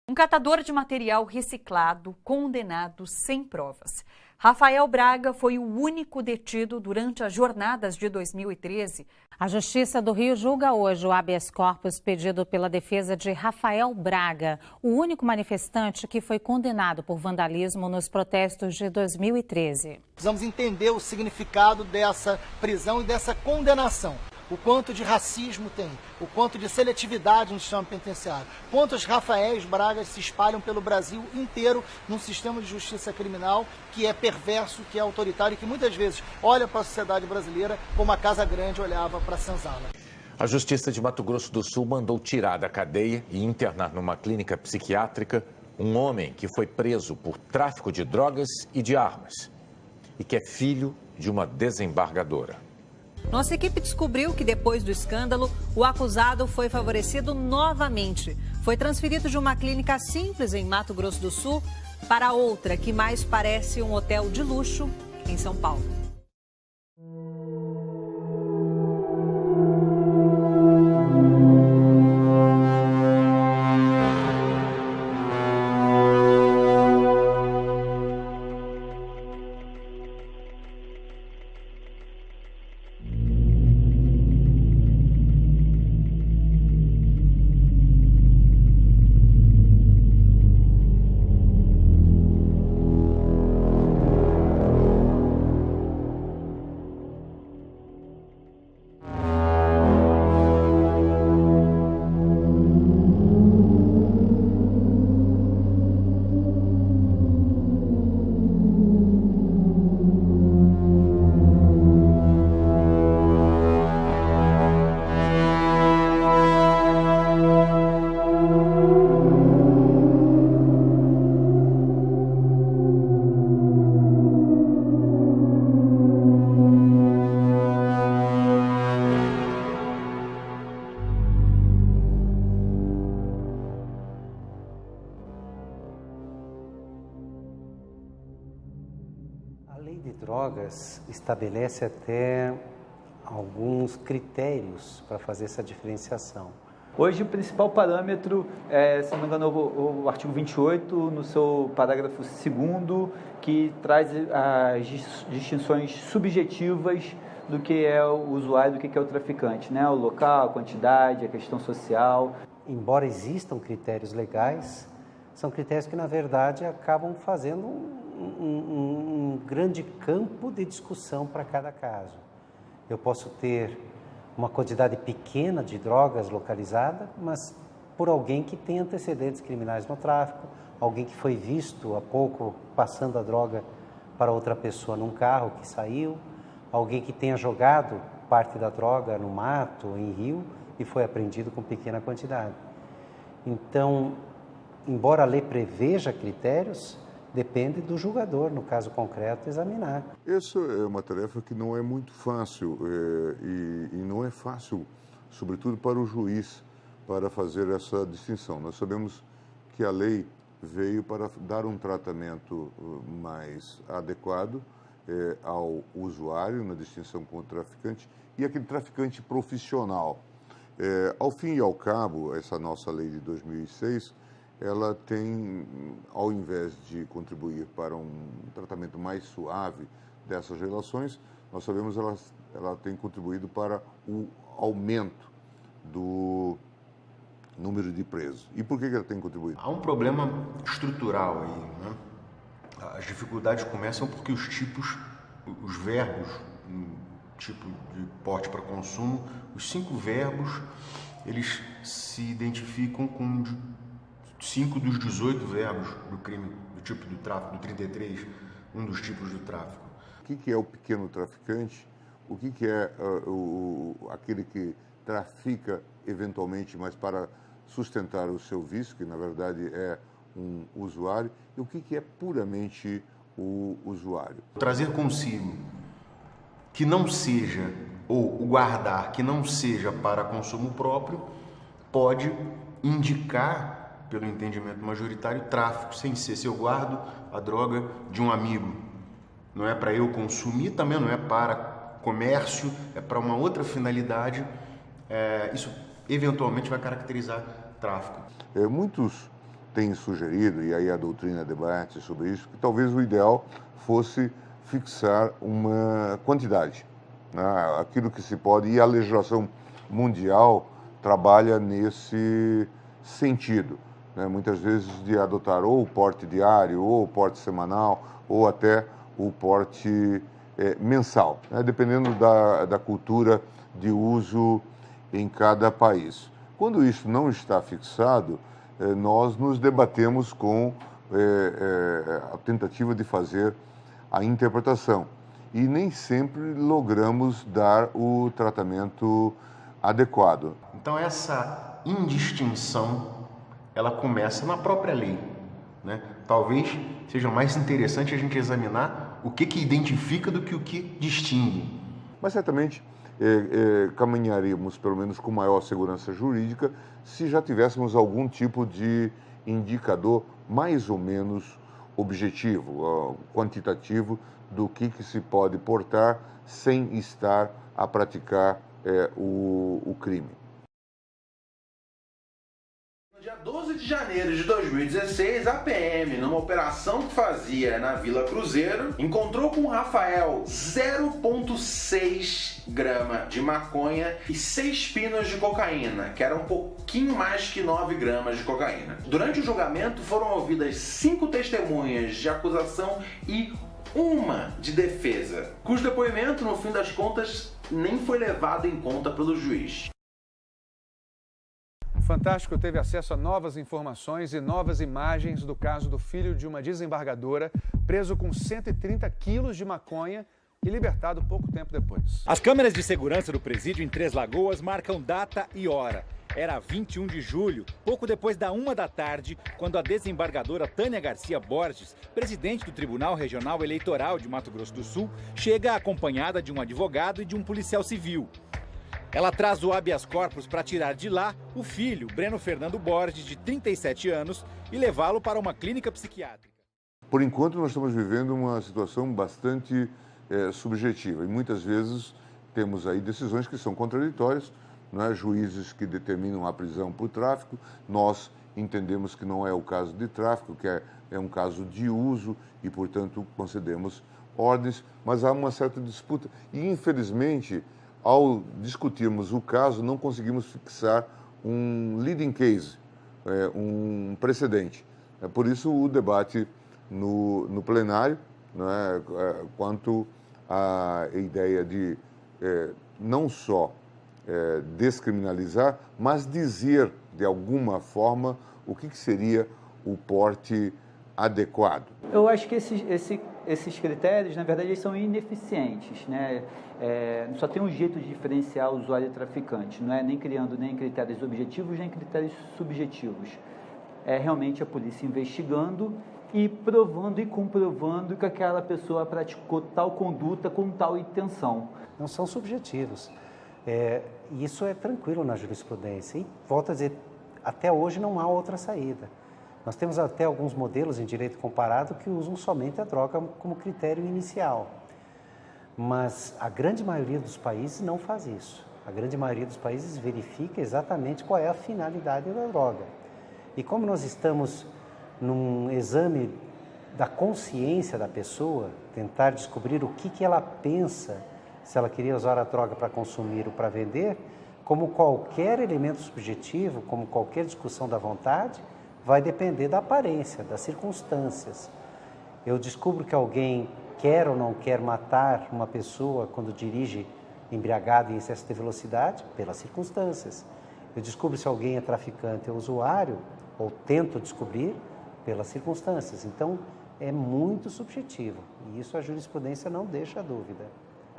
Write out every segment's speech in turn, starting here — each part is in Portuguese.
Um catador de material reciclado, condenado sem provas. Rafael Braga foi o único detido durante as jornadas de 2013. A Justiça do Rio julga hoje o habeas corpus pedido pela defesa de Rafael Braga, o único manifestante que foi condenado por vandalismo nos protestos de 2013. Precisamos entender o significado dessa prisão e dessa condenação. O quanto de racismo tem, o quanto de seletividade no sistema penitenciário, quantos Rafaéis Bragas se espalham pelo Brasil inteiro num sistema de justiça criminal que é perverso, que é autoritário e que muitas vezes olha para a sociedade brasileira como a Casa Grande olhava para a senzala. A Justiça de Mato Grosso do Sul mandou tirar da cadeia e internar numa clínica psiquiátrica um homem que foi preso por tráfico de drogas e de armas e que é filho de uma desembargadora. Nossa equipe descobriu que depois do escândalo, o acusado foi favorecido novamente. Foi transferido de uma clínica simples em Mato Grosso do Sul para outra que mais parece um hotel de luxo em São Paulo. A lei de drogas estabelece até alguns critérios para fazer essa diferenciação. Hoje, o principal parâmetro é, se não me engano, o artigo 28, no seu parágrafo 2º, que traz as distinções subjetivas do que é o usuário e do que é o traficante, né? O local, a quantidade, a questão social. Embora existam critérios legais, são critérios que, na verdade, acabam fazendo um grande campo de discussão para cada caso. Eu posso ter uma quantidade pequena de drogas localizada, mas por alguém que tem antecedentes criminais no tráfico, alguém que foi visto há pouco passando a droga para outra pessoa num carro que saiu, alguém que tenha jogado parte da droga no mato, em rio, e foi apreendido com pequena quantidade. Então, embora a lei preveja critérios, depende do julgador, no caso concreto, examinar. Essa é uma tarefa que não é muito fácil e não é fácil, sobretudo para o juiz, para fazer essa distinção. Nós sabemos que a lei veio para dar um tratamento mais adequado ao usuário, na distinção com o traficante, e aquele traficante profissional. Ao fim e ao cabo, essa nossa lei de 2006, ela tem, ao invés de contribuir para um tratamento mais suave dessas relações, nós sabemos que ela tem contribuído para o aumento do número de presos. E por que ela tem contribuído? Há um problema estrutural aí, né? As dificuldades começam porque os verbos, tipo de porte para consumo, os 5 verbos, eles se identificam com 5 dos 18 verbos do crime, do tipo do tráfico, do 33, um dos tipos do tráfico. O que é o pequeno traficante? O que é aquele que trafica eventualmente, mas para sustentar o seu vício, que na verdade é um usuário? E o que é puramente o usuário? Trazer consigo que não seja, ou o guardar que não seja para consumo próprio, pode indicar, pelo entendimento majoritário, tráfico, sem ser se eu guardo a droga de um amigo. Não é para eu consumir, também não é para comércio, é para uma outra finalidade. Isso eventualmente vai caracterizar tráfico. Muitos tem sugerido, e aí a doutrina debate sobre isso, que talvez o ideal fosse fixar uma quantidade, né? Aquilo que se pode, e a legislação mundial trabalha nesse sentido, né? Muitas vezes de adotar ou o porte diário, ou o porte semanal, ou até o porte mensal, né? Dependendo da cultura de uso em cada país. Quando isso não está fixado, nós nos debatemos com a tentativa de fazer a interpretação e nem sempre logramos dar o tratamento adequado. Então essa indistinção, ela começa na própria lei, né? Talvez seja mais interessante a gente examinar o que identifica do que o que distingue. Mas certamente caminharíamos, pelo menos com maior segurança jurídica, se já tivéssemos algum tipo de indicador mais ou menos objetivo, quantitativo, do que se pode portar sem estar a praticar o crime. No dia 12 de janeiro de 2016, a PM, numa operação que fazia na Vila Cruzeiro, encontrou com o Rafael 0,6 grama de maconha e 6 pinos de cocaína, que era um pouquinho mais que 9 gramas de cocaína. Durante o julgamento foram ouvidas 5 testemunhas de acusação e uma de defesa, cujo depoimento, no fim das contas, nem foi levado em conta pelo juiz. O Fantástico teve acesso a novas informações e novas imagens do caso do filho de uma desembargadora preso com 130 quilos de maconha e libertado pouco tempo depois. As câmeras de segurança do presídio em Três Lagoas marcam data e hora. Era 21 de julho, pouco depois da 1 da tarde, quando a desembargadora Tânia Garcia Borges, presidente do Tribunal Regional Eleitoral de Mato Grosso do Sul, chega acompanhada de um advogado e de um policial civil. Ela traz o habeas corpus para tirar de lá o filho, Breno Fernando Borges, de 37 anos, e levá-lo para uma clínica psiquiátrica. Por enquanto, nós estamos vivendo uma situação bastante subjetiva e muitas vezes temos aí decisões que são contraditórias, não é? Juízes que determinam a prisão por tráfico, nós entendemos que não é o caso de tráfico, que é um caso de uso e, portanto, concedemos ordens, mas há uma certa disputa e, infelizmente, ao discutirmos o caso, não conseguimos fixar um leading case, um precedente. Por isso, o debate no plenário, né, quanto à ideia de não só descriminalizar, mas dizer, de alguma forma, o que seria o porte adequado. Eu acho que esses critérios, na verdade, eles são ineficientes, né? Só tem um jeito de diferenciar usuário e traficante, não é nem criando nem critérios objetivos, nem critérios subjetivos. É realmente a polícia investigando e provando e comprovando que aquela pessoa praticou tal conduta com tal intenção. Não são subjetivos. Isso é tranquilo na jurisprudência. E, volto a dizer, até hoje não há outra saída. Nós temos até alguns modelos em direito comparado que usam somente a droga como critério inicial. Mas a grande maioria dos países não faz isso. A grande maioria dos países verifica exatamente qual é a finalidade da droga. E como nós estamos num exame da consciência da pessoa, tentar descobrir o que ela pensa, se ela queria usar a droga para consumir ou para vender, como qualquer elemento subjetivo, como qualquer discussão da vontade, vai depender da aparência, das circunstâncias. Eu descubro que alguém quer ou não quer matar uma pessoa quando dirige embriagado em excesso de velocidade, pelas circunstâncias. Eu descubro se alguém é traficante ou usuário, ou tento descobrir, pelas circunstâncias. Então, é muito subjetivo, e isso a jurisprudência não deixa dúvida.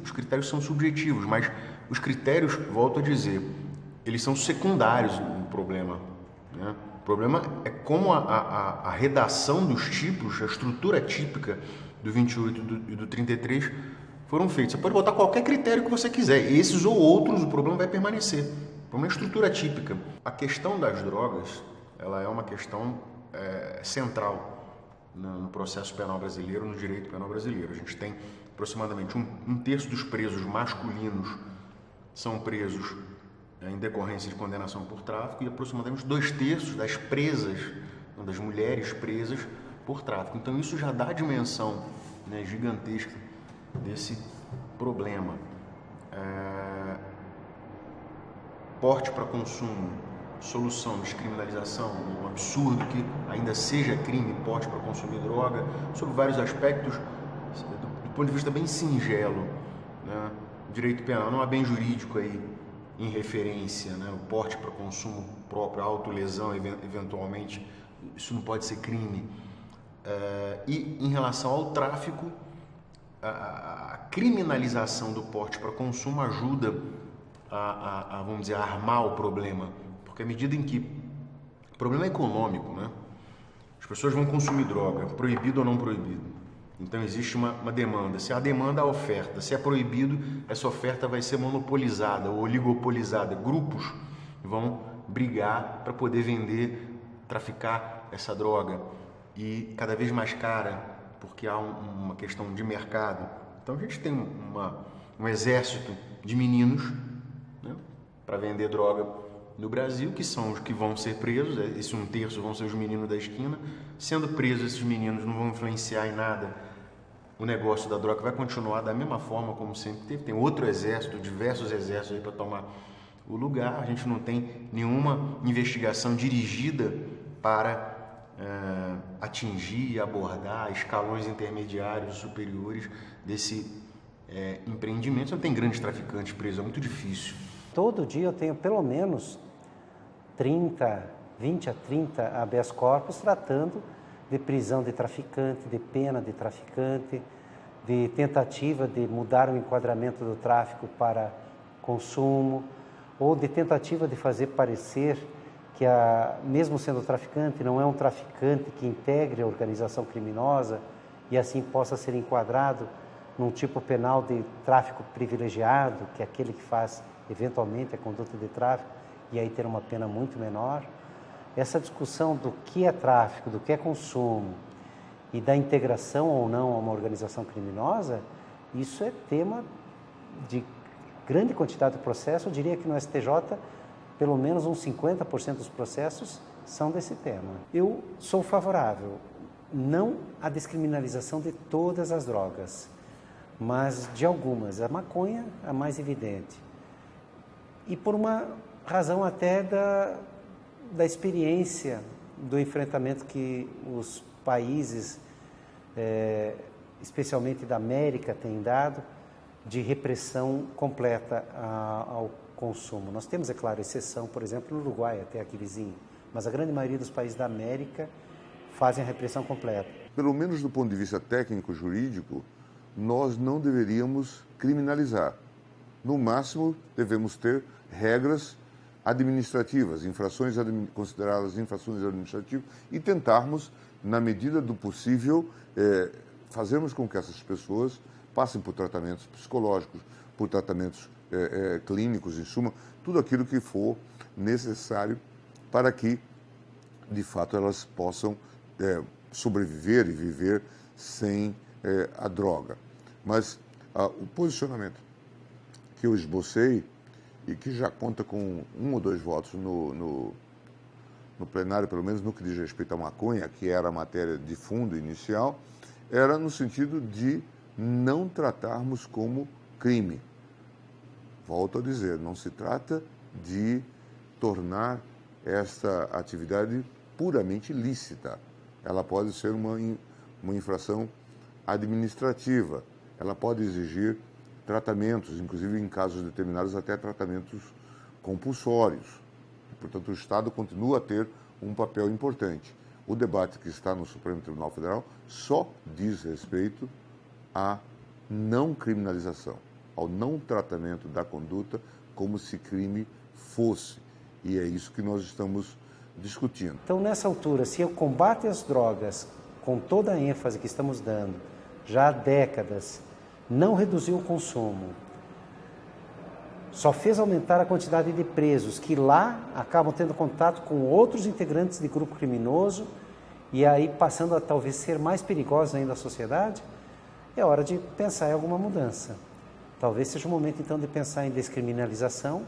Os critérios são subjetivos, mas os critérios, volto a dizer, eles são secundários no problema, né? O problema é como a redação dos tipos, a estrutura típica do 28 e do 33 foram feitos. Você pode botar qualquer critério que você quiser, esses ou outros, o problema vai permanecer. O problema é a estrutura típica. A questão das drogas, ela é uma questão central no processo penal brasileiro, no direito penal brasileiro. A gente tem aproximadamente um terço dos presos masculinos são presos em decorrência de condenação por tráfico e aproximadamente 2/3 das presas das mulheres presas por tráfico. Então isso já dá a dimensão, né, gigantesca desse problema. Porte para consumo, solução, descriminalização, um absurdo que ainda seja crime porte para consumir droga, sobre vários aspectos, do ponto de vista bem singelo, né? Direito penal, não há bem jurídico aí em referência, né? O porte para consumo próprio, a autolesão, eventualmente, isso não pode ser crime. E em relação ao tráfico, a criminalização do porte para consumo ajuda vamos dizer, a armar o problema, porque à medida em que o problema é econômico, né? As pessoas vão consumir droga, proibido ou não proibido. Então existe uma demanda. Se há demanda, há oferta. Se é proibido, essa oferta vai ser monopolizada ou oligopolizada. Grupos vão brigar para poder vender, traficar essa droga, e cada vez mais cara, porque há uma questão de mercado. Então a gente tem um exército de meninos, né, para vender droga no Brasil, que são os que vão ser presos. Esse 1/3 vão ser os meninos da esquina. Sendo presos, esses meninos não vão influenciar em nada o negócio da droga, vai continuar da mesma forma como sempre teve. Tem outro exército, diversos exércitos aí para tomar o lugar. A gente não tem nenhuma investigação dirigida para atingir e abordar escalões intermediários, superiores desse empreendimento. Você não tem grandes traficantes presos, é muito difícil. Todo dia eu tenho pelo menos 20 a 30 habeas corpus tratando de prisão de traficante, de pena de traficante, de tentativa de mudar o enquadramento do tráfico para consumo, ou de tentativa de fazer parecer que, mesmo sendo traficante, não é um traficante que integre a organização criminosa e assim possa ser enquadrado num tipo penal de tráfico privilegiado, que é aquele que faz eventualmente a conduta de tráfico e aí ter uma pena muito menor. Essa discussão do que é tráfico, do que é consumo e da integração ou não a uma organização criminosa, isso é tema de grande quantidade de processos. Eu diria que no STJ, pelo menos uns 50% dos processos são desse tema. Eu sou favorável, não à descriminalização de todas as drogas, mas de algumas. A maconha é a mais evidente. E por uma razão até da experiência do enfrentamento que os países, especialmente da América, têm dado, de repressão completa ao consumo. Nós temos, é claro, exceção, por exemplo, no Uruguai, até aqui vizinho, mas a grande maioria dos países da América fazem a repressão completa. Pelo menos do ponto de vista técnico-jurídico, nós não deveríamos criminalizar. No máximo, devemos ter regras administrativas, infrações consideradas infrações administrativas, e tentarmos, na medida do possível, fazermos com que essas pessoas passem por tratamentos psicológicos, por tratamentos clínicos, em suma, tudo aquilo que for necessário para que, de fato, elas possam sobreviver e viver sem a droga. Mas o posicionamento que eu esbocei, e que já conta com 1 ou 2 votos no plenário, pelo menos no que diz respeito à maconha, que era a matéria de fundo inicial, era no sentido de não tratarmos como crime. Volto a dizer, não se trata de tornar esta atividade puramente lícita. Ela pode ser uma infração administrativa, ela pode exigir tratamentos, inclusive em casos determinados até tratamentos compulsórios. Portanto, o Estado continua a ter um papel importante. O debate que está no Supremo Tribunal Federal só diz respeito à não criminalização, ao não tratamento da conduta como se crime fosse. E é isso que nós estamos discutindo. Então, nessa altura, se o combate às drogas, com toda a ênfase que estamos dando, já há décadas, não reduziu o consumo, só fez aumentar a quantidade de presos que lá acabam tendo contato com outros integrantes de grupo criminoso e aí passando a talvez ser mais perigosos ainda à sociedade, é hora de pensar em alguma mudança. Talvez seja o momento então de pensar em descriminalização,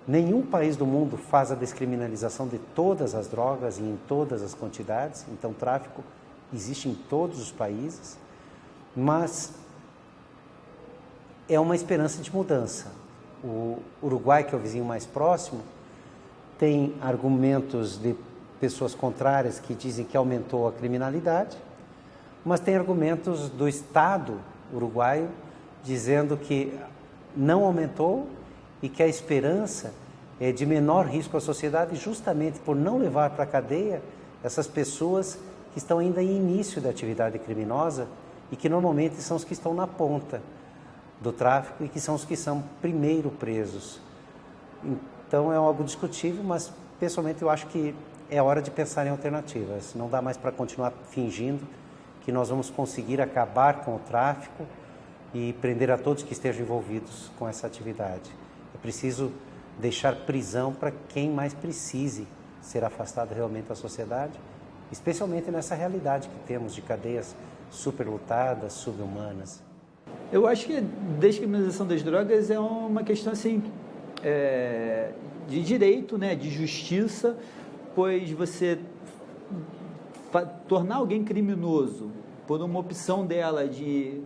Nenhum país do mundo faz a descriminalização de todas as drogas e em todas as quantidades, então tráfico existe em todos os países, mas é uma esperança de mudança. O Uruguai, que é o vizinho mais próximo, tem argumentos de pessoas contrárias que dizem que aumentou a criminalidade, mas tem argumentos do Estado uruguaio dizendo que não aumentou e que a esperança é de menor risco à sociedade justamente por não levar para a cadeia essas pessoas que estão ainda em início da atividade criminosa e que normalmente são os que estão na ponta do tráfico e que são os que são primeiro presos. Então é algo discutível, mas pessoalmente eu acho que é hora de pensar em alternativas. Não dá mais para continuar fingindo que nós vamos conseguir acabar com o tráfico e prender a todos que estejam envolvidos com essa atividade. É preciso deixar prisão para quem mais precise ser afastado realmente da sociedade, especialmente nessa realidade que temos de cadeias superlotadas, subhumanas. Eu acho que a descriminalização das drogas é uma questão assim, de direito, né, de justiça, pois você tornar alguém criminoso por uma opção dela de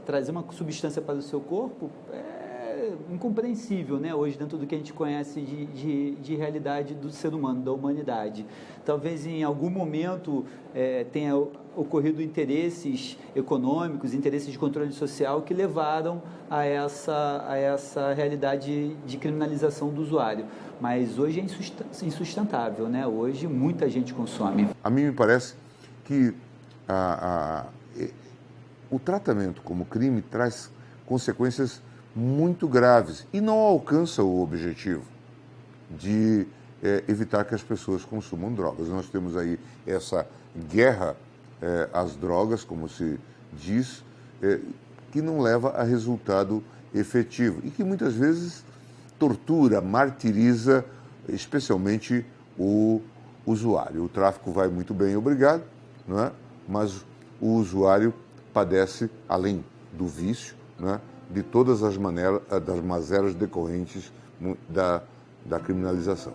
trazer uma substância para o seu corpo é incompreensível, né, hoje dentro do que a gente conhece de realidade do ser humano, da humanidade. Talvez em algum momento tenha ocorrido interesses econômicos, interesses de controle social que levaram a essa realidade de criminalização do usuário. Mas hoje é insustentável, né? Hoje muita gente consome. A mim me parece que o tratamento como crime traz consequências muito graves e não alcança o objetivo de evitar que as pessoas consumam drogas. Nós temos aí essa guerra às drogas, como se diz, que não leva a resultado efetivo e que muitas vezes tortura, martiriza especialmente o usuário. O tráfico vai muito bem, obrigado, não é? Mas o usuário padece, além do vício, não é? De todas as mazelas decorrentes da criminalização.